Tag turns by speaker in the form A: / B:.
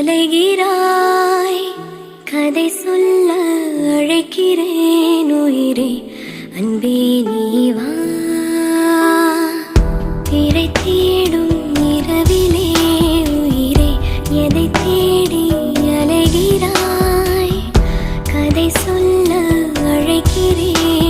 A: அலைகிறாய் கதை சொல்ல அழைக்கிறேன் உயிரே அன்பே நீ வா திரை தேடும் இரவிலே உயிரே எதை தேடி அலைகிறாய் கதை சொல்ல அழைக்கிறேன்